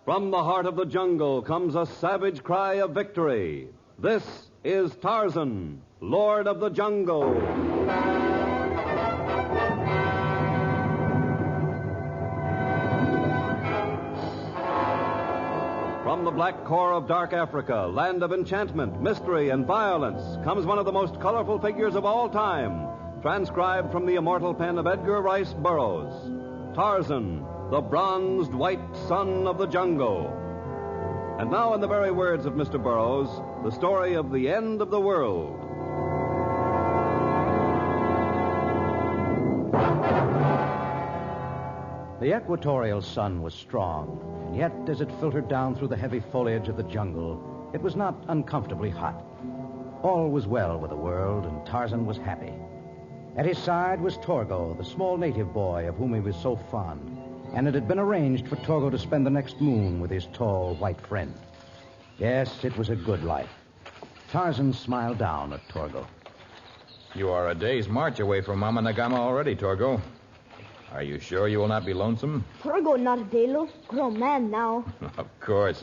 From the heart of the jungle comes a savage cry of victory. This is Tarzan, Lord of the Jungle. From the black core of dark Africa, land of enchantment, mystery, and violence, comes one of the most colorful figures of all time, transcribed from the immortal pen of Edgar Rice Burroughs. Tarzan, the bronzed white son of the jungle. And now, in the very words of Mr. Burroughs, the story of the end of the world. The equatorial sun was strong, and yet as it filtered down through the heavy foliage of the jungle, it was not uncomfortably hot. All was well with the world, and Tarzan was happy. At his side was Torgo, the small native boy of whom he was so fond, and it had been arranged for Torgo to spend the next moon with his tall, white friend. Yes, it was a good life. Tarzan smiled down at Torgo. You are a day's march away from Mama Nagama already, Torgo. Are you sure you will not be lonesome? Torgo not a Dalo. Grown man now. Of course.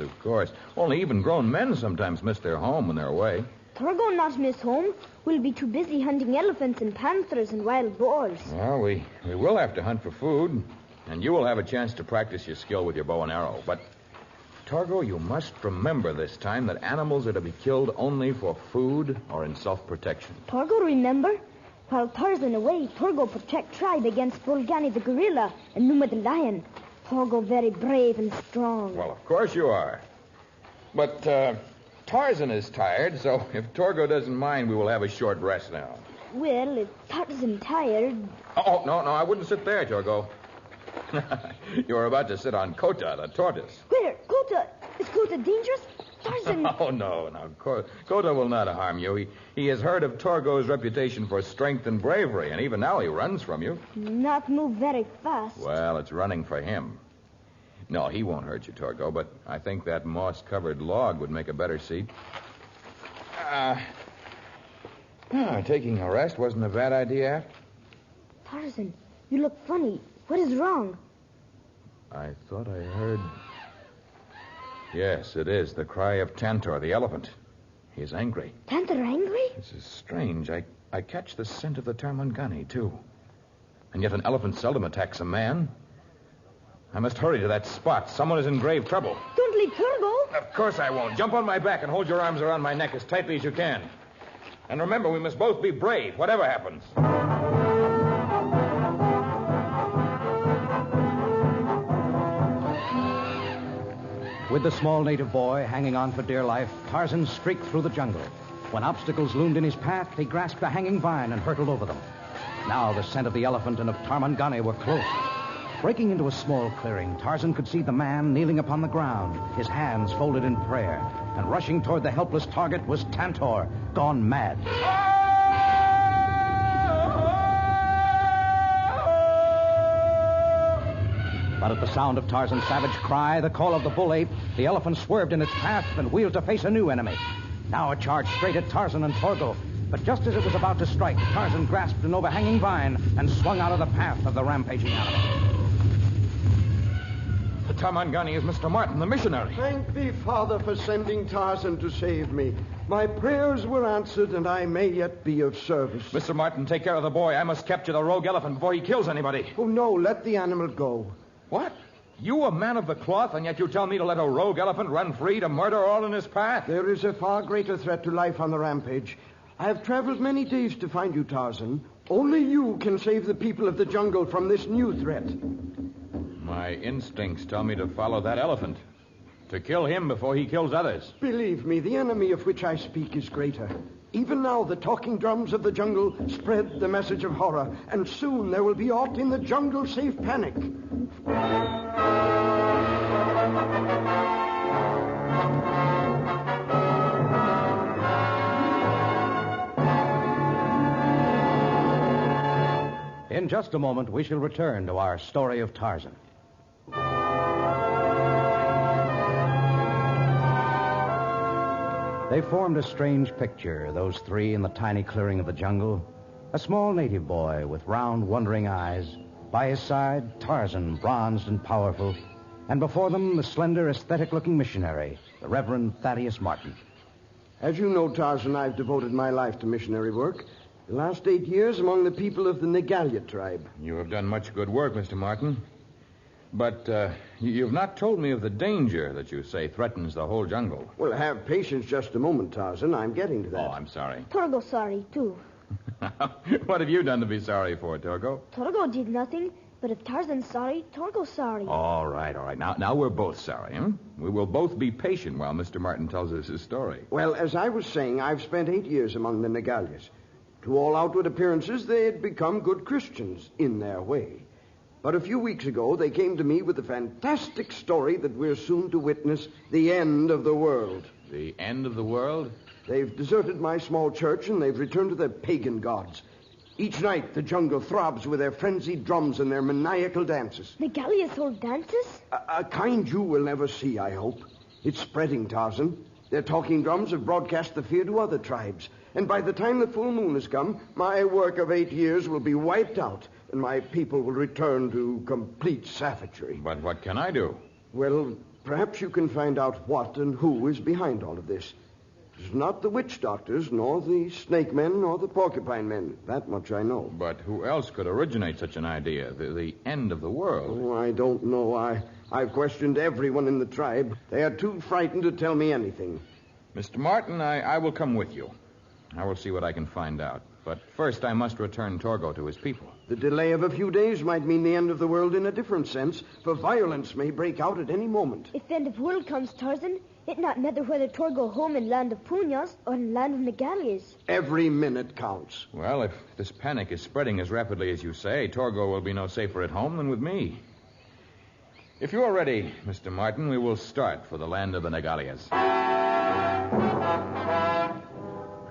Only even grown men sometimes miss their home when they're away. Torgo not miss home. We'll be too busy hunting elephants and panthers and wild boars. Well, we will have to hunt for food, and you will have a chance to practice your skill with your bow and arrow. But, Torgo, you must remember this time that animals are to be killed only for food or in self-protection. Torgo remember? While Tarzan away, Torgo protect tribe against Bulgani the gorilla and Numa the lion. Torgo very brave and strong. Well, of course you are. But Tarzan is tired, so if Torgo doesn't mind, we will have a short rest now. Well, if Tarzan tired... Oh, no, I wouldn't sit there, Torgo. You're about to sit on Kota, the tortoise. Where? Kota? Is Kota dangerous? Tarzan... Oh, no. Kota will not harm you. He has heard of Torgo's reputation for strength and bravery, and even now he runs from you. Not move very fast. Well, it's running for him. No, he won't hurt you, Torgo, but I think that moss-covered log would make a better seat. Taking a rest wasn't a bad idea. Tarzan, you look funny. What is wrong? I thought I heard... Yes, it is. The cry of Tantor, the elephant. He is angry. Tantor angry? This is strange. I catch the scent of the Tarmangani, too. And yet an elephant seldom attacks a man. I must hurry to that spot. Someone is in grave trouble. Don't leave Torgo. Of course I won't. Jump on my back and hold your arms around my neck as tightly as you can. And remember, we must both be brave, whatever happens. With the small native boy hanging on for dear life, Tarzan streaked through the jungle. When obstacles loomed in his path, he grasped a hanging vine and hurtled over them. Now the scent of the elephant and of Tarmangani were close. Breaking into a small clearing, Tarzan could see the man kneeling upon the ground, his hands folded in prayer. And rushing toward the helpless target was Tantor, gone mad. But at the sound of Tarzan's savage cry, the call of the bull ape, the elephant swerved in its path and wheeled to face a new enemy. Now it charged straight at Tarzan and Torgo. But just as it was about to strike, Tarzan grasped an overhanging vine and swung out of the path of the rampaging animal. The Tarmangani is Mr. Martin, the missionary. Thank thee, Father, for sending Tarzan to save me. My prayers were answered, and I may yet be of service. Mr. Martin, take care of the boy. I must capture the rogue elephant before he kills anybody. Oh, no, let the animal go. What? You, a man of the cloth, and yet you tell me to let a rogue elephant run free to murder all in his path? There is a far greater threat to life on the rampage. I have traveled many days to find you, Tarzan. Only you can save the people of the jungle from this new threat. My instincts tell me to follow that elephant. To kill him before he kills others. Believe me, the enemy of which I speak is greater. Even now, the talking drums of the jungle spread the message of horror, and soon there will be aught in the jungle save panic. In just a moment, we shall return to our story of Tarzan. They formed a strange picture, those three in the tiny clearing of the jungle. A small native boy with round, wondering eyes. By his side, Tarzan, bronzed and powerful. And before them, the slender, aesthetic-looking missionary, the Reverend Thaddeus Martin. As you know, Tarzan, I've devoted my life to missionary work. The last 8 years among the people of the Negalia tribe. You have done much good work, Mr. Martin. But you've not told me of the danger that you say threatens the whole jungle. Well, have patience just a moment, Tarzan. I'm getting to that. Oh, I'm sorry. Torgo's sorry, too. What have you done to be sorry for, Torgo? Torgo did nothing, but if Tarzan's sorry, Torgo's sorry. All right. Now we're both sorry, huh? We will both be patient while Mr. Martin tells us his story. Well, as I was saying, I've spent 8 years among the Negalias. To all outward appearances, they had become good Christians in their way. But a few weeks ago, they came to me with the fantastic story that we're soon to witness the end of the world. The end of the world? They've deserted my small church, and they've returned to their pagan gods. Each night, the jungle throbs with their frenzied drums and their maniacal dances. Negalias hold dances? A kind you will never see, I hope. It's spreading, Tarzan. Their talking drums have broadcast the fear to other tribes. And by the time the full moon has come, my work of 8 years will be wiped out, and my people will return to complete savagery. But what can I do? Well, perhaps you can find out what and who is behind all of this. It's not the witch doctors, nor the snake men, nor the porcupine men. That much I know. But who else could originate such an idea? The end of the world? Oh, I don't know. I've questioned everyone in the tribe. They are too frightened to tell me anything. Mr. Martin, I will come with you. I will see what I can find out. But first I must return Torgo to his people. The delay of a few days might mean the end of the world in a different sense, for violence may break out at any moment. If the end of the world comes, Tarzan, it not matter whether Torgo home in land of Punyas or in land of Negalias. Every minute counts. Well, if this panic is spreading as rapidly as you say, Torgo will be no safer at home than with me. If you are ready, Mr. Martin, we will start for the land of the Negalias.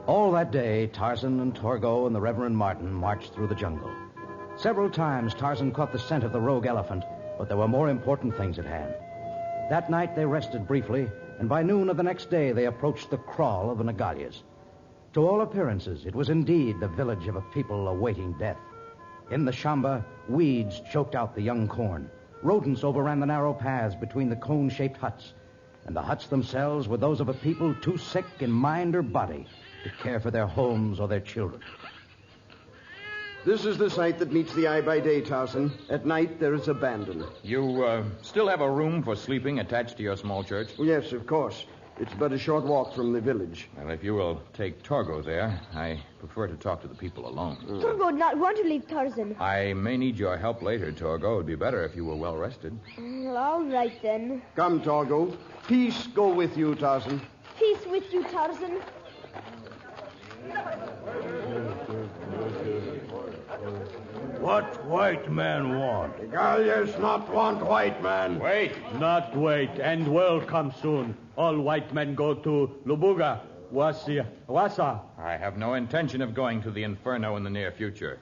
All that day, Tarzan and Torgo and the Reverend Martin marched through the jungle. Several times, Tarzan caught the scent of the rogue elephant, but there were more important things at hand. That night, they rested briefly, and by noon of the next day, they approached the kraal of the Negalias. To all appearances, it was indeed the village of a people awaiting death. In the shamba, weeds choked out the young corn. Rodents overran the narrow paths between the cone-shaped huts, and the huts themselves were those of a people too sick in mind or body to care for their homes or their children. This is the sight that meets the eye by day, Tarzan. At night, there is abandon. You still have a room for sleeping attached to your small church? Yes, of course. It's but a short walk from the village. Well, if you will take Torgo there, I prefer to talk to the people alone. Torgo would not want to leave Tarzan. I may need your help later, Torgo. It would be better if you were well rested. All right, then. Come, Torgo. Peace go with you, Tarzan. Peace with you, Tarzan. What white man want? Negalias not want white man. Wait. Not wait, and world come soon. All white men go to Lubuga, Wasa. I have no intention of going to the inferno in the near future.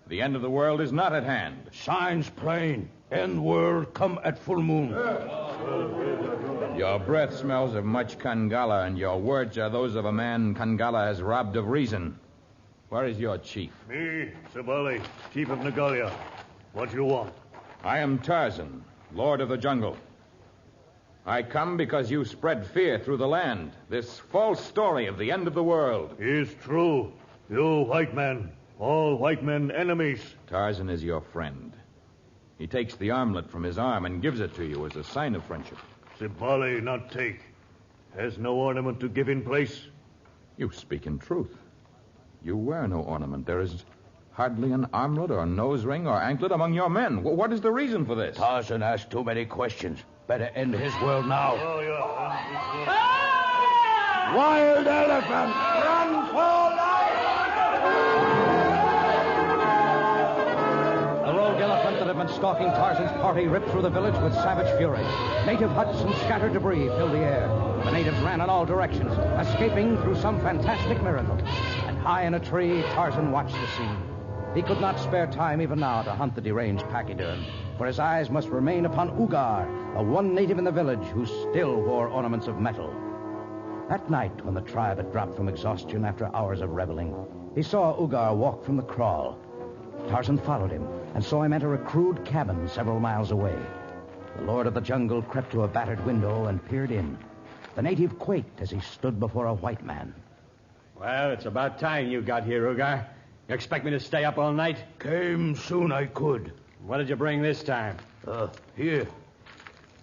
The end of the world is not at hand. Signs plain. End world come at full moon. Your breath smells of much Kangala, and your words are those of a man Kangala has robbed of reason. Where is your chief? Me, Sabali, chief of Negalia. What you want? I am Tarzan, lord of the jungle. I come because you spread fear through the land. This false story of the end of the world. Is true. You white men, all white men enemies. Tarzan is your friend. He takes the armlet from his arm and gives it to you as a sign of friendship. Sabali not take. Has no ornament to give in place. You speak in truth. You wear no ornament. There is hardly an armlet or nose ring or anklet among your men. What is the reason for this? Tarzan asked too many questions. Better end his world now. Wild elephant, run for life! The rogue elephant that had been stalking Tarzan's party ripped through the village with savage fury. Native huts and scattered debris filled the air. The natives ran in all directions, escaping through some fantastic miracle. And high in a tree, Tarzan watched the scene. He could not spare time even now to hunt the deranged pachyderm, for his eyes must remain upon Ugar, the one native in the village who still wore ornaments of metal. That night, when the tribe had dropped from exhaustion after hours of reveling, he saw Ugar walk from the kraal. Tarzan followed him and saw him enter a crude cabin several miles away. The Lord of the Jungle crept to a battered window and peered in. The native quaked as he stood before a white man. Well, it's about time you got here, Ugar. You expect me to stay up all night? Came soon I could. What did you bring this time? Here.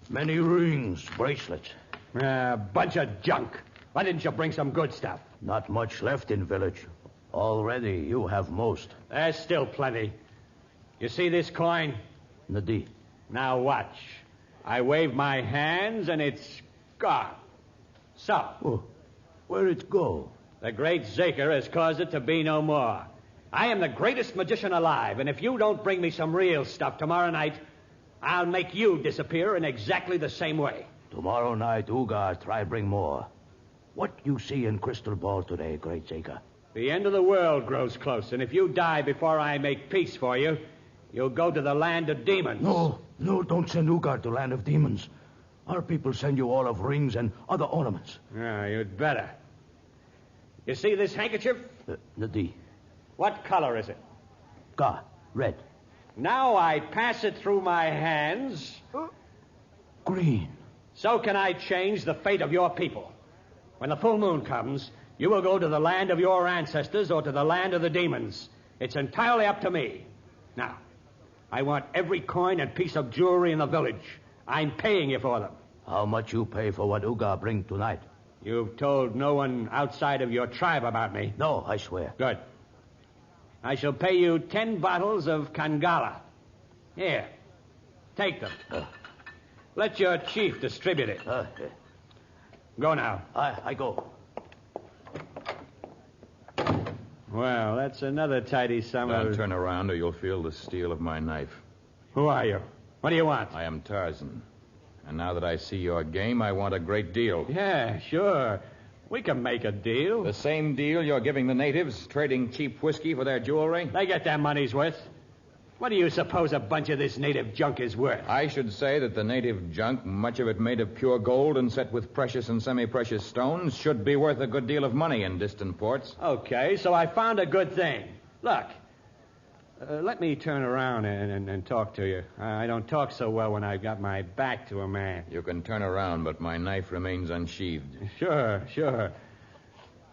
Many rings, bracelets. A bunch of junk. Why didn't you bring some good stuff? Not much left in village. Already you have most. There's still plenty. You see this coin? Nadi. Now watch. I wave my hands and it's gone. So. Oh, where'd it go? The great Zaker has caused it to be no more. I am the greatest magician alive, and if you don't bring me some real stuff tomorrow night, I'll make you disappear in exactly the same way. Tomorrow night, Ugar try bring more. What you see in Crystal Ball today, great Zaker? The end of the world grows close, and if you die before I make peace for you, you'll go to the land of demons. No, don't send Ugar to land of demons. Our people send you all of rings and other ornaments. Yeah, you'd better. You see this handkerchief? Nadi. What color is it? Red. Now I pass it through my hands. Green. So can I change the fate of your people. When the full moon comes, you will go to the land of your ancestors or to the land of the demons. It's entirely up to me. Now, I want every coin and piece of jewelry in the village. I'm paying you for them. How much you pay for what Ugar bring tonight? You've told no one outside of your tribe about me. No, I swear. Good. I shall pay you 10 bottles of Kangala. Here, take them. Let your chief distribute it. Go now. I go. Well, that's another tidy sum of... Don't turn around or you'll feel the steel of my knife. Who are you? What do you want? I am Tarzan. And now that I see your game, I want a great deal. Yeah, sure. We can make a deal. The same deal you're giving the natives, trading cheap whiskey for their jewelry? They get their money's worth. What do you suppose a bunch of this native junk is worth? I should say that the native junk, much of it made of pure gold and set with precious and semi-precious stones, should be worth a good deal of money in distant ports. Okay, so I found a good thing. Look, let me turn around and talk to you. I don't talk so well when I've got my back to a man. You can turn around, but my knife remains unsheathed. Sure.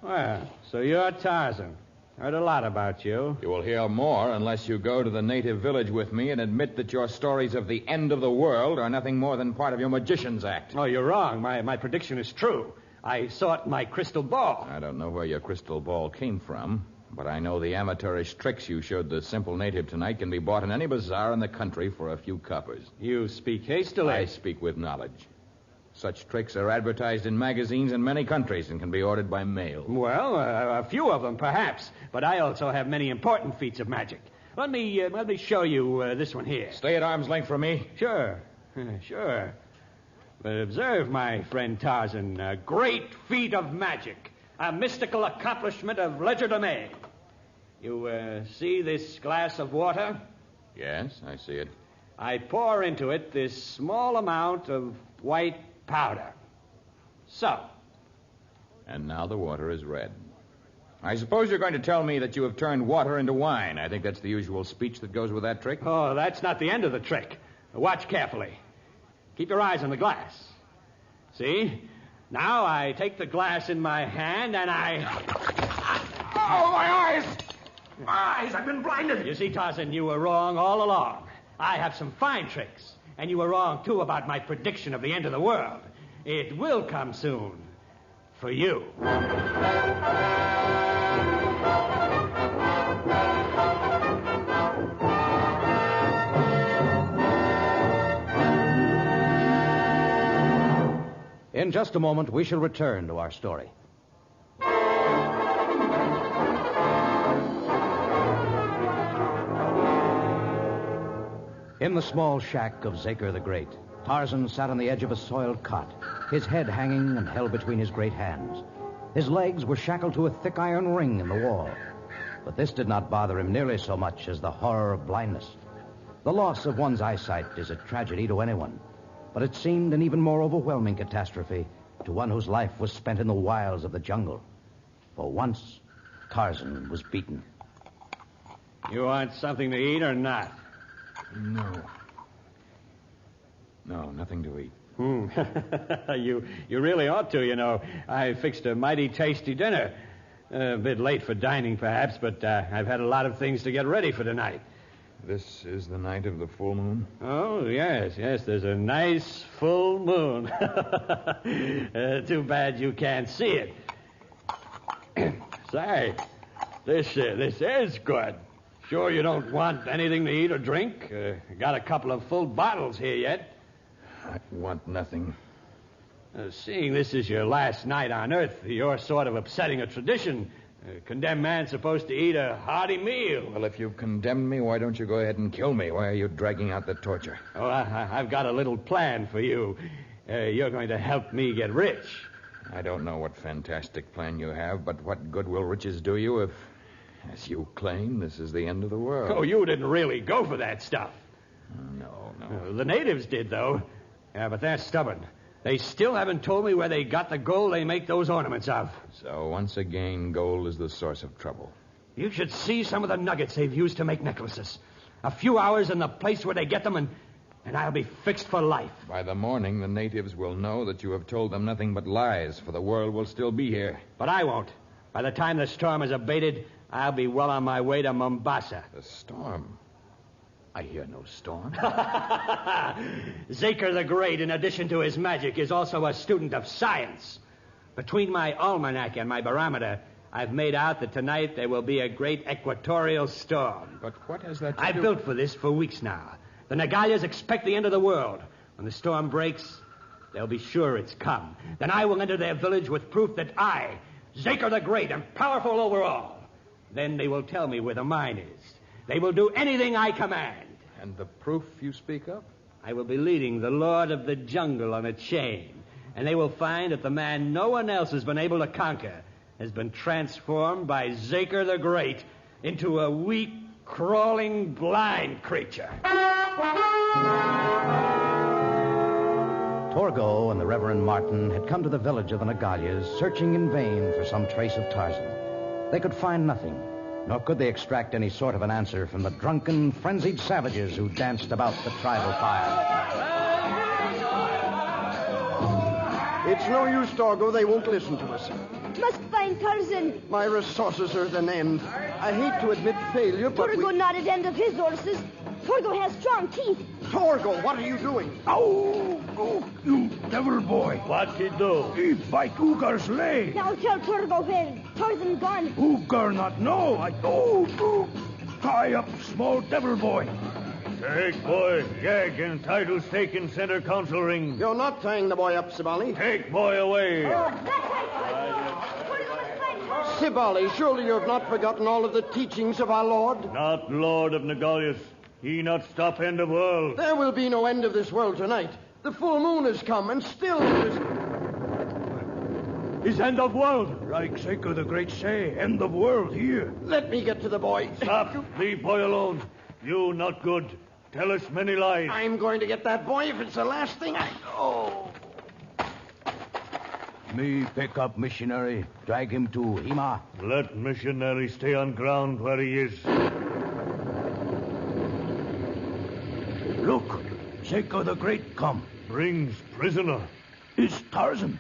Well, so you're Tarzan. Heard a lot about you. You will hear more unless you go to the native village with me and admit that your stories of the end of the world are nothing more than part of your magician's act. Oh, you're wrong. My prediction is true. I saw it in my crystal ball. I don't know where your crystal ball came from, but I know the amateurish tricks you showed the simple native tonight can be bought in any bazaar in the country for a few coppers. You speak hastily. I speak with knowledge. Such tricks are advertised in magazines in many countries and can be ordered by mail. Well, a few of them, perhaps. But I also have many important feats of magic. Let me show you this one here. Stay at arm's length from me. Sure. But observe, my friend Tarzan, a great feat of magic. A mystical accomplishment of legerdemain. You see this glass of water? Yes, I see it. I pour into it this small amount of white powder. So. And now the water is red. I suppose you're going to tell me that you have turned water into wine. I think that's the usual speech that goes with that trick. Oh, that's not the end of the trick. Watch carefully. Keep your eyes on the glass. See? Now I take the glass in my hand and I... Oh, my eyes! My eyes, I've been blinded. You see, Tarzan, you were wrong all along. I have some fine tricks. And you were wrong, too, about my prediction of the end of the world. It will come soon. For you. In just a moment, we shall return to our story. In the small shack of Zaker the Great, Tarzan sat on the edge of a soiled cot, his head hanging and held between his great hands. His legs were shackled to a thick iron ring in the wall. But this did not bother him nearly so much as the horror of blindness. The loss of one's eyesight is a tragedy to anyone, but it seemed an even more overwhelming catastrophe to one whose life was spent in the wilds of the jungle. For once, Tarzan was beaten. You want something to eat or not? No. No, nothing to eat. You really ought to, you know. I fixed a mighty tasty dinner. A bit late for dining, perhaps, but I've had a lot of things to get ready for tonight. This is the night of the full moon? Oh, yes, there's a nice full moon. Too bad you can't see it. Say, this is good. Sure you don't want anything to eat or drink? Got a couple of full bottles here yet. I want nothing. Seeing this is your last night on Earth, you're sort of upsetting a tradition. A condemned man's supposed to eat a hearty meal. Well, if you've condemned me, why don't you go ahead and kill me? Why are you dragging out the torture? Oh, I've got a little plan for you. You're going to help me get rich. I don't know what fantastic plan you have, but what good will riches do you if, as you claim, this is the end of the world? Oh, you didn't really go for that stuff. No. The natives did, though. Yeah, but they're stubborn. They still haven't told me where they got the gold they make those ornaments of. So, once again, gold is the source of trouble. You should see some of the nuggets they've used to make necklaces. A few hours in the place where they get them, and I'll be fixed for life. By the morning, the natives will know that you have told them nothing but lies, for the world will still be here. But I won't. By the time the storm is abated, I'll be well on my way to Mombasa. The storm? I hear no storm. Zaker the Great, in addition to his magic, is also a student of science. Between my almanac and my barometer, I've made out that tonight there will be a great equatorial storm. But what has that to I've do... built for this for weeks now. The Nagalias expect the end of the world. When the storm breaks, they'll be sure it's come. Then I will enter their village with proof that I, Zaker the Great, am powerful over all. Then they will tell me where the mine is. They will do anything I command. And the proof you speak of? I will be leading the Lord of the Jungle on a chain. And they will find that the man no one else has been able to conquer has been transformed by Zaker the Great into a weak, crawling, blind creature. Torgo and the Reverend Martin had come to the village of the Nagalias, searching in vain for some trace of Tarzan. They could find nothing, nor could they extract any sort of an answer from the drunken, frenzied savages who danced about the tribal fire. It's no use, Torgo. They won't listen to us. Must find Tarzan. My resources are at an end. I hate to admit failure, but Torgo not at end of his horses. Torgo has strong teeth. Torgo, what are you doing? Oh, you devil boy. What he do? He bite Ugar's leg. Now tell Torgo where Tarzan gone. Ugar not know. Tie up small devil boy. Take boy, gag and title stake in center council ring. You're not tying the boy up, Sibali. Take boy away. That's right. Torgo must find Tarzan. Sibali, surely you have not forgotten all of the teachings of our Lord? Not Lord of Nagalias. He not stop end of world. There will be no end of this world tonight. The full moon has come, and still there is... Is end of world. Like Zaker the Great say, end of world here. Let me get to the boy. Stop. Leave boy alone. You not good. Tell us many lies. I'm going to get that boy if it's the last thing I... Oh. Me pick up missionary, drag him to Hima. Let missionary stay on ground where he is. Look, Zaker the Great come. Brings prisoner. It's Tarzan.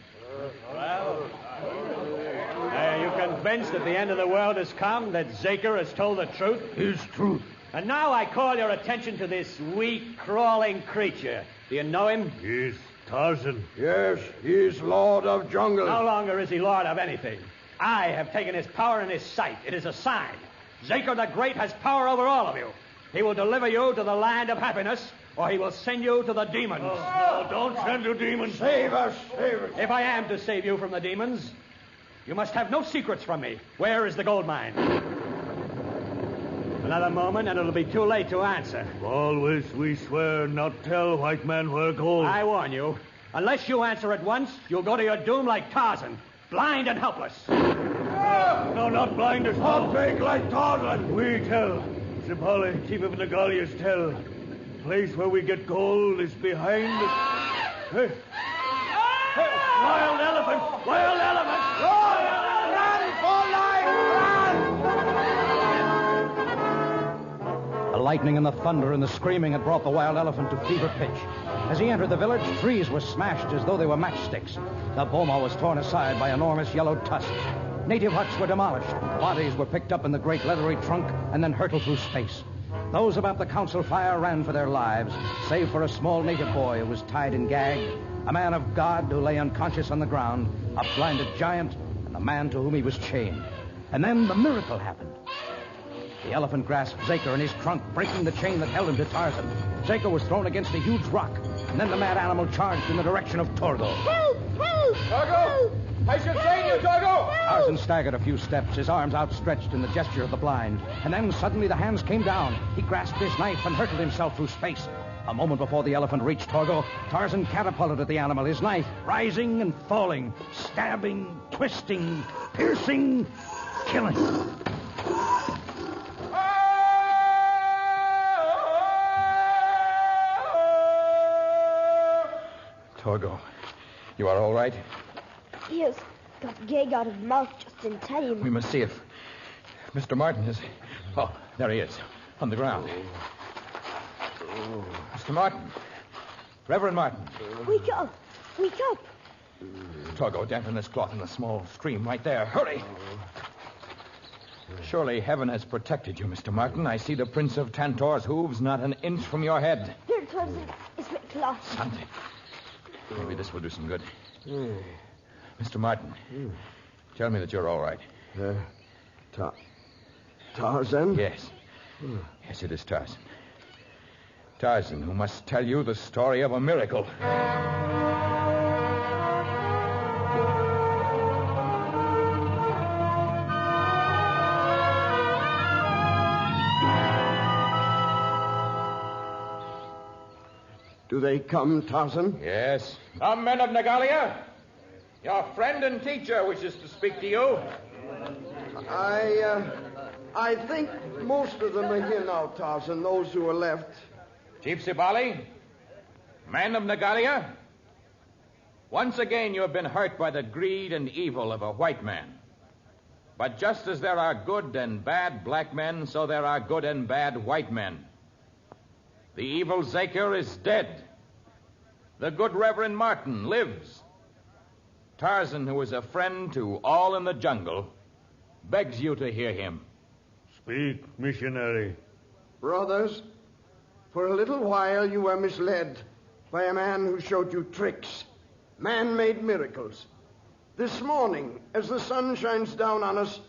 You convinced that the end of the world has come, that Zaker has told the truth? His truth. And now I call your attention to this weak, crawling creature. Do you know him? Yes, Tarzan. Yes, he's Lord of Jungle. No longer is he lord of anything. I have taken his power in his sight. It is a sign. Zaker the Great has power over all of you. He will deliver you to the land of happiness, or he will send you to the demons. No, don't send to demons. Save us, save us. If I am to save you from the demons, you must have no secrets from me. Where is the gold mine? Another moment, and it'll be too late to answer. Always we swear not tell white man where gold. I warn you, unless you answer at once, you'll go to your doom like Tarzan, blind and helpless. No, not blind as I'll take like Tarzan. We tell. Zipali, chief of Nagalias, tell. Place where we get gold is behind the... Hey. Wild elephant! Wild elephant! Run for life! Run! A lightning and the thunder and the screaming had brought the wild elephant to fever pitch. As he entered the village, trees were smashed as though they were matchsticks. The boma was torn aside by enormous yellow tusks. Native huts were demolished. Bodies were picked up in the great leathery trunk and then hurtled through space. Those about the council fire ran for their lives, save for a small native boy who was tied and gagged, a man of God who lay unconscious on the ground, a blinded giant, and the man to whom he was chained. And then the miracle happened. The elephant grasped Zaker in his trunk, breaking the chain that held him to Tarzan. Zaker was thrown against a huge rock, and then the mad animal charged in the direction of Torgo. Help! Help! Torgo! Help! I should save you, Torgo! Tarzan staggered a few steps, his arms outstretched in the gesture of the blind. And then suddenly the hands came down. He grasped his knife and hurtled himself through space. A moment before the elephant reached Torgo, Tarzan catapulted at the animal, his knife rising and falling, stabbing, twisting, piercing, killing. Torgo, you are all right? Yes, got gag out of mouth just in time. We must see if Mr. Martin is... Oh, there he is, on the ground. Mr. Martin. Reverend Martin. Wake up! Wake up! Torgo, dampen this cloth in the small stream right there. Hurry! Surely heaven has protected you, Mr. Martin. I see the Prince of Tantor's hooves not an inch from your head. Here, Tarzan, is my cloth. Something. Maybe this will do some good. Mr. Martin, tell me that you're all right. Tarzan? Yes. Yes, it is Tarzan. Tarzan, who must tell you the story of a miracle. Do they come, Tarzan? Yes. The men of Nagalia. Your friend and teacher wishes to speak to you. I think most of them are here now, Tarzan, those who are left. Chief Sibali, men of Nagalia, once again you have been hurt by the greed and evil of a white man. But just as there are good and bad black men, so there are good and bad white men. The evil Zaker is dead. The good Reverend Martin lives. Tarzan, who is a friend to all in the jungle, begs you to hear him. Speak, missionary. Brothers, for a little while you were misled by a man who showed you tricks, man-made miracles. This morning, as the sun shines down on us,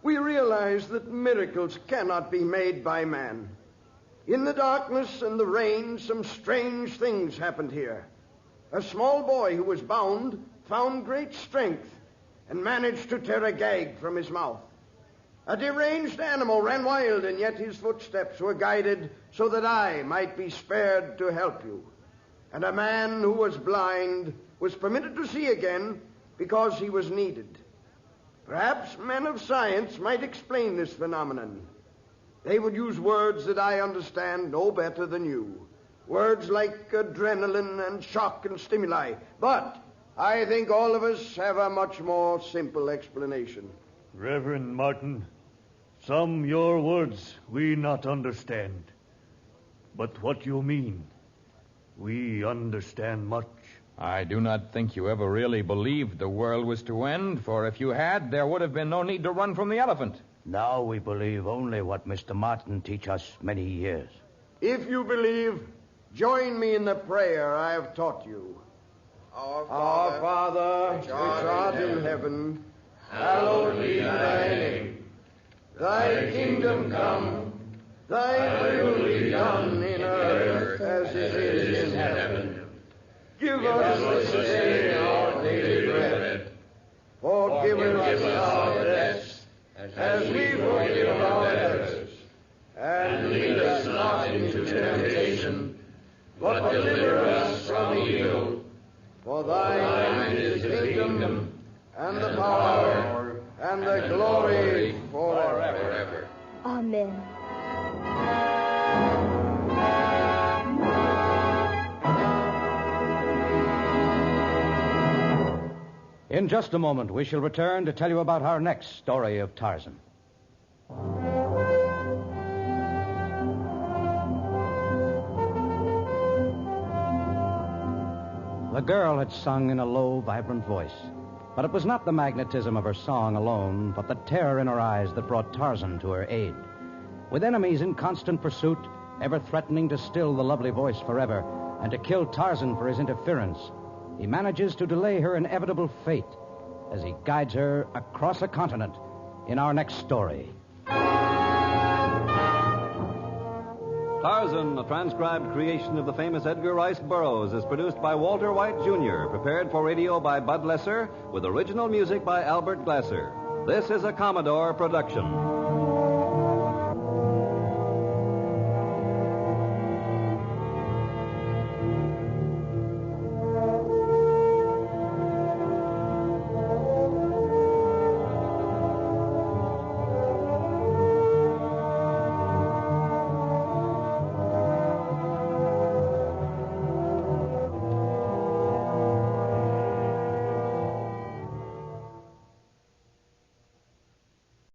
we realize that miracles cannot be made by man. In the darkness and the rain, some strange things happened here. A small boy who was bound found great strength and managed to tear a gag from his mouth. A deranged animal ran wild, and yet his footsteps were guided so that I might be spared to help you. And a man who was blind was permitted to see again because he was needed. Perhaps men of science might explain this phenomenon. They would use words that I understand no better than you. Words like adrenaline and shock and stimuli. But I think all of us have a much more simple explanation. Reverend Martin, some your words we not understand. But what you mean, we understand much. I do not think you ever really believed the world was to end, for if you had, there would have been no need to run from the elephant. Now we believe only what Mr. Martin teach us many years. If you believe, join me in the prayer I have taught you. Our Father, which art in heaven, hallowed be thy name. Thy kingdom come, thy will be done in earth as it is in heaven. Give us this day our daily bread. Forgive us our debts, as we forgive our debtors. And lead us not into temptation, but deliver us from evil. For thine is the kingdom, and the power, and the glory forever. Amen. In just a moment, we shall return to tell you about our next story of Tarzan. The girl had sung in a low, vibrant voice. But it was not the magnetism of her song alone, but the terror in her eyes that brought Tarzan to her aid. With enemies in constant pursuit, ever threatening to still the lovely voice forever and to kill Tarzan for his interference, he manages to delay her inevitable fate as he guides her across a continent in our next story. Tarzan, a transcribed creation of the famous Edgar Rice Burroughs, is produced by Walter White, Jr., prepared for radio by Bud Lesser, with original music by Albert Glasser. This is a Commodore production.